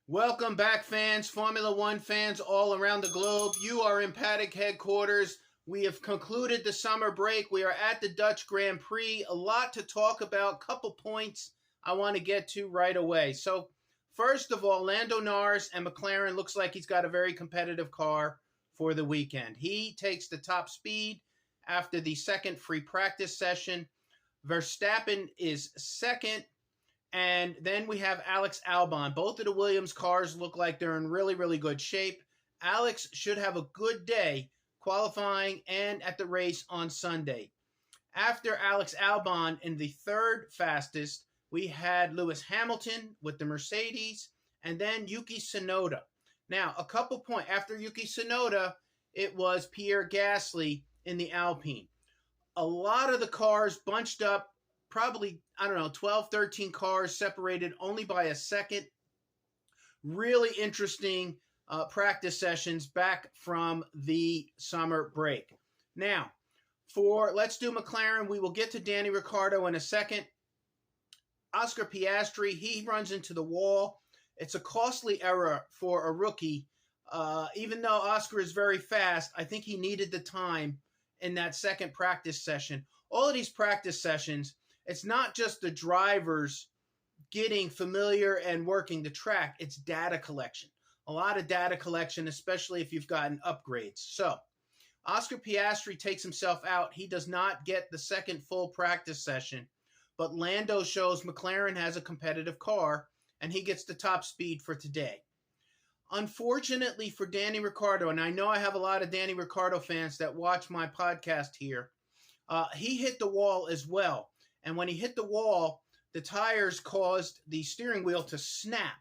Welcome back, fans, Formula One fans all around the globe. You are in paddock headquarters. We have concluded the summer break. We are at the Dutch Grand Prix. A lot to talk about, couple points I want to get to right away. So, first of all, Lando Norris and McLaren looks like he's got a very competitive car for the weekend. He takes the top speed after the second free practice session. Verstappen is second. And then we have Alex Albon. Both of the Williams cars look like they're in really, really good shape. Alex should have a good day qualifying and at the race on Sunday. After Alex Albon in the third fastest, we had Lewis Hamilton with the Mercedes and then Yuki Tsunoda. Now, a couple points. After Yuki Tsunoda, it was Pierre Gasly in the Alpine. A lot of the cars bunched up, probably, 12, 13 cars separated only by a second. Really interesting practice sessions back from the summer break. Now, let's do McLaren. We will get to Danny Ricciardo in a second. Oscar Piastri, he runs into the wall. It's a costly error for a rookie. Even though Oscar is very fast, I think he needed the time in that second practice session. All of these practice sessions, it's not just the drivers getting familiar and working the track. It's data collection. A lot of data collection, especially if you've gotten upgrades. So, Oscar Piastri takes himself out. He does not get the second full practice session. But Lando shows McLaren has a competitive car, and he gets the top speed for today. Unfortunately for Danny Ricciardo, and I know I have a lot of Danny Ricciardo fans that watch my podcast here, he hit the wall as well. And when he hit the wall, the tires caused the steering wheel to snap,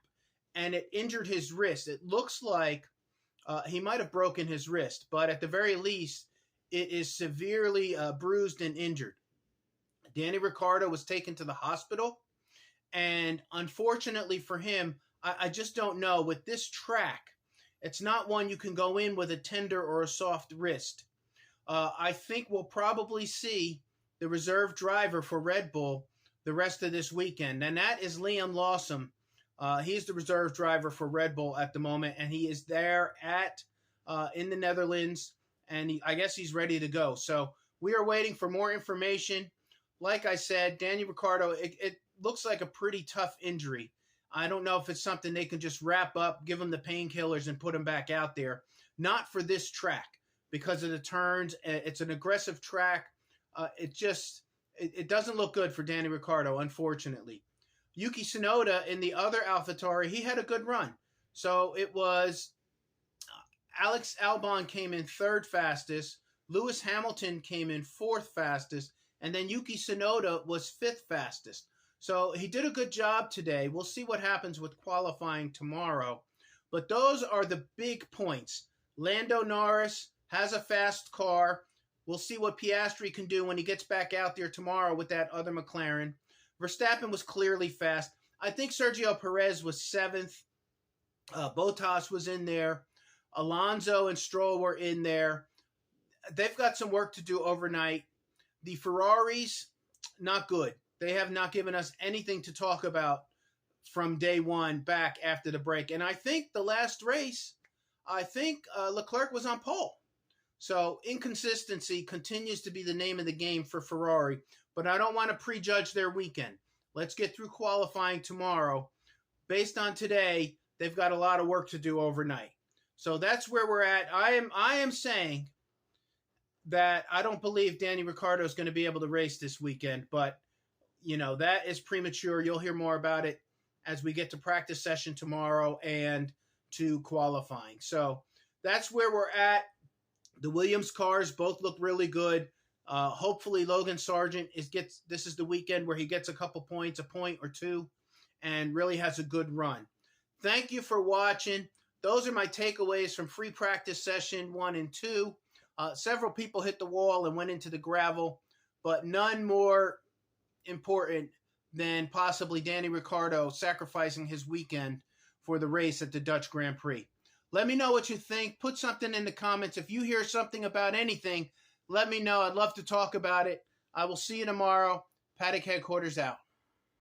and it injured his wrist. It looks like he might have broken his wrist, but at the very least, it is severely bruised and injured. Danny Ricciardo was taken to the hospital, and unfortunately for him, I just don't know. With this track, it's not one you can go in with a tender or a soft wrist. I think we'll probably see the reserve driver for Red Bull the rest of this weekend, and that is Liam Lawson. He's the reserve driver for Red Bull at the moment, and he is there in the Netherlands, and I guess he's ready to go. So we are waiting for more information. Like I said, Danny Ricciardo, it looks like a pretty tough injury. I don't know if it's something they can just wrap up, give him the painkillers, and put him back out there. Not for this track because of the turns. It's an aggressive track. It doesn't look good for Danny Ricciardo, unfortunately. Yuki Tsunoda in the other AlphaTauri, he had a good run. So it was Alex Albon came in third fastest, Lewis Hamilton came in fourth fastest, and then Yuki Tsunoda was fifth fastest. So he did a good job today. We'll see what happens with qualifying tomorrow. But those are the big points. Lando Norris has a fast car. We'll see what Piastri can do when he gets back out there tomorrow with that other McLaren. Verstappen was clearly fast. I think Sergio Perez was seventh. Bottas was in there. Alonso and Stroll were in there. They've got some work to do overnight. The Ferraris, not good. They have not given us anything to talk about from day one back after the break. And I think the last race, Leclerc was on pole. So inconsistency continues to be the name of the game for Ferrari. But I don't want to prejudge their weekend. Let's get through qualifying tomorrow. Based on today, they've got a lot of work to do overnight. So that's where we're at. I am saying that I don't believe Danny Ricciardo is going to be able to race this weekend. But, that is premature. You'll hear more about it as we get to practice session tomorrow and to qualifying. So that's where we're at. The Williams cars both look really good. Hopefully Logan Sargent this is the weekend where he gets a couple points, a point or two, and really has a good run. Thank you for watching. Those are my takeaways from free practice session 1 and 2. Several people hit the wall and went into the gravel, but none more important than possibly Danny Ricciardo sacrificing his weekend for the race at the Dutch Grand Prix. Let me know what you think. Put something in the comments. If you hear something about anything, let me know. I'd love to talk about it. I will see you tomorrow. Paddock Headquarters out.